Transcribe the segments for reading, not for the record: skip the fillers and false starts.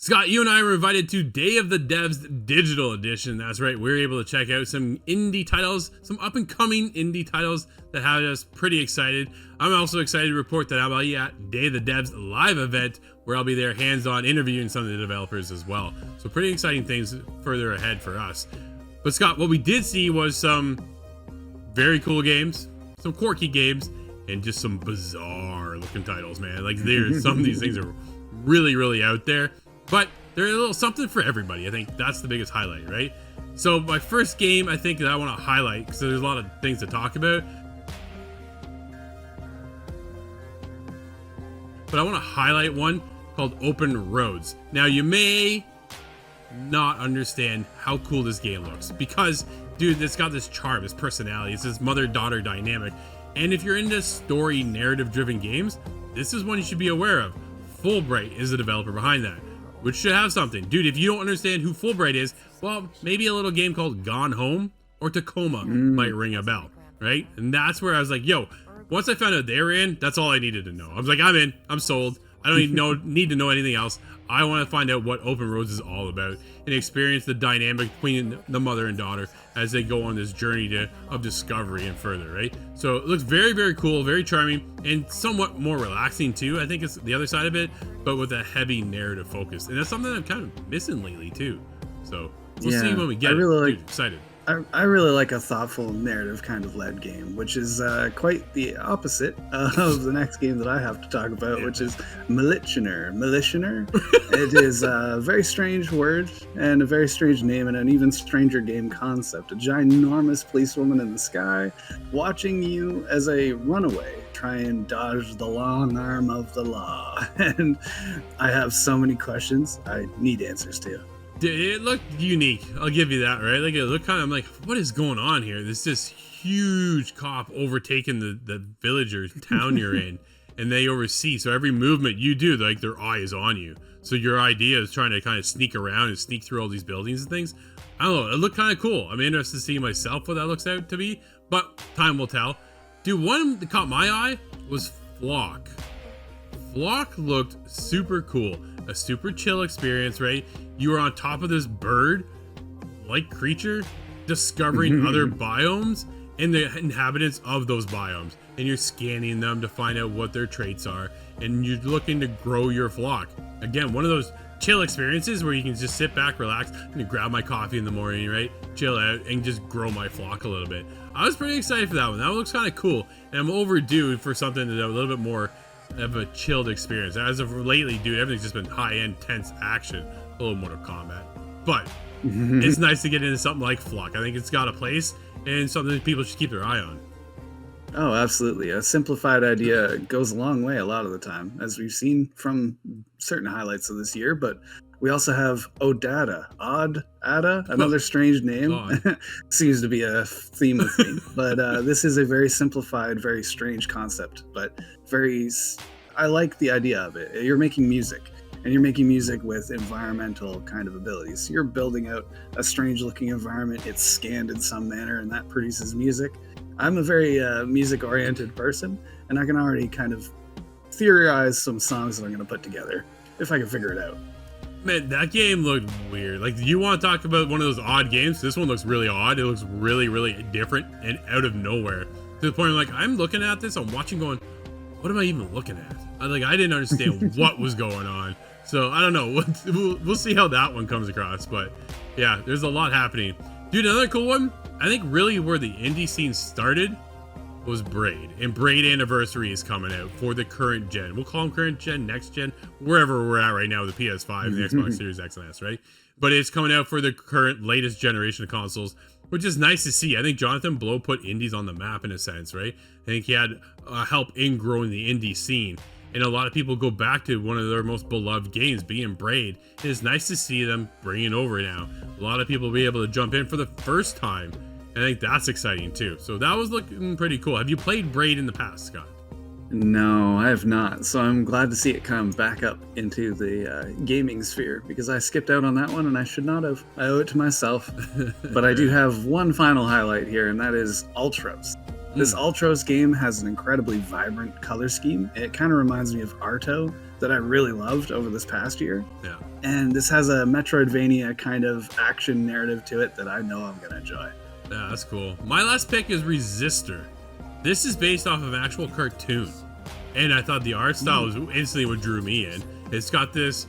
Scott, you and I were invited to Day of the Devs Digital Edition. That's right, we were able to check out some indie titles, some up-and-coming indie titles that had us pretty excited. I'm also excited to report that I'll be at Day of the Devs live event, where I'll be there hands-on interviewing some of the developers as well. So pretty exciting things further ahead for us. But Scott, what we did see was some very cool games, some quirky games, and just some bizarre looking titles, man. Like some of these things are really, really out there. But they're a little something for everybody. I think that's the biggest highlight, right? So my first game, I think that I want to highlight, because there's a lot of things to talk about. But I want to highlight one called Open Roads. Now, you may not understand how cool this game looks, because, dude, it's got this charm, this personality. It's this mother-daughter dynamic. And if you're into story, narrative-driven games, this is one you should be aware of. Braid is the developer behind that, which should have something. Dude, if you don't understand who Braid is, well, maybe a little game called Gone Home or Tacoma might ring a bell, right? And that's where I was like, yo, once I found out they were in, that's all I needed to know. I was like, I'm in, I'm sold. I don't even need to know anything else. I want to find out what Open Roads is all about and experience the dynamic between the mother and daughter as they go on this journey of discovery and further, right? So it looks very, very cool, very charming, and somewhat more relaxing too. I think it's the other side of it, but with a heavy narrative focus. And that's something I'm kind of missing lately too. So we'll see when we get it. Dude, excited. I really like a thoughtful narrative kind of led game, which is quite the opposite of the next game that I have to talk about, which is Militsioner. Militsioner. It is a very strange word and a very strange name and an even stranger game concept. A ginormous policewoman in the sky watching you as a runaway try and dodge the long arm of the law. And I have so many questions I need answers to. It looked unique, I'll give you that, right? Like, it looked kind of, I'm like, what is going on here? There's this huge cop overtaking the village or town you're in, and they oversee. So every movement you do, like, their eye is on you. So your idea is trying to kind of sneak around and sneak through all these buildings and things. I don't know, it looked kind of cool. I'm interested to see myself what that looks out to be, but time will tell. Dude, one that caught my eye was Flock. Flock looked super cool. A super chill experience, right? You are on top of this bird-like creature, discovering other biomes and the inhabitants of those biomes. And you're scanning them to find out what their traits are. And you're looking to grow your flock. Again, one of those chill experiences where you can just sit back, relax, and grab my coffee in the morning, right? Chill out and just grow my flock a little bit. I was pretty excited for that one. That one looks kind of cool. And I'm overdue for something that's a little bit more of a chilled experience. As of lately, dude, everything's just been high-end, tense action. A little Mortal Kombat. But it's nice to get into something like Flock. I think it's got a place and something people should keep their eye on. Oh, absolutely. A simplified idea goes a long way a lot of the time, as we've seen from certain highlights of this year. But we also have Oddada. Oddada, another strange name. Seems to be a theme with me. But this is a very simplified, very strange concept. But I like the idea of it. You're making music. And you're making music with environmental kind of abilities. You're building out a strange looking environment. It's scanned in some manner and that produces music. I'm a very music oriented person, and I can already kind of theorize some songs that I'm going to put together if I can figure it out. Man, that game looked weird. Like, you want to talk about one of those odd games? This one looks really odd. It looks really, really different and out of nowhere. To the point where, like, I'm looking at this, I'm watching going, what am I even looking at? I didn't understand what was going on. So I don't know. We'll see how that one comes across. But yeah, there's a lot happening. Dude, another cool one, I think really where the indie scene started was Braid. And Braid Anniversary is coming out for the current gen. We'll call them current gen, next gen, wherever we're at right now with the PS5 and the Xbox Series X and S, right? But it's coming out for the current latest generation of consoles, which is nice to see. I think Jonathan Blow put indies on the map in a sense, right? I think he had help in growing the indie scene. And a lot of people go back to one of their most beloved games, being Braid. It is nice to see them bring it over now. A lot of people will be able to jump in for the first time. And I think that's exciting too. So that was looking pretty cool. Have you played Braid in the past, Scott? No, I have not. So I'm glad to see it come back up into the gaming sphere, because I skipped out on that one and I should not have. I owe it to myself. But I do have one final highlight here, and that is Ultros. This Ultros game has an incredibly vibrant color scheme. It kind of reminds me of Arto, that I really loved over this past year. Yeah. And this has a Metroidvania kind of action narrative to it that I know I'm going to enjoy. Yeah, that's cool. My last pick is Resistor. This is based off of an actual cartoon. And I thought the art style was instantly what drew me in. It's got this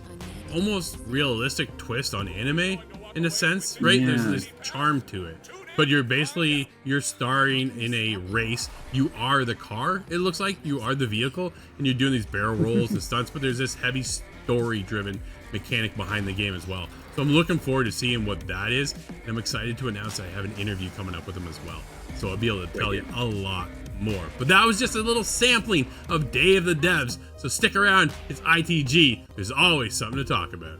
almost realistic twist on anime in a sense, right? Yeah. There's this charm to it. But you're starring in a race. You are the car, it looks like. You are the vehicle, and you're doing these barrel rolls and stunts, but there's this heavy story-driven mechanic behind the game as well. So I'm looking forward to seeing what that is, and I'm excited to announce I have an interview coming up with them as well. So I'll be able to tell you a lot more. But that was just a little sampling of Day of the Devs. So stick around. It's ITG. There's always something to talk about.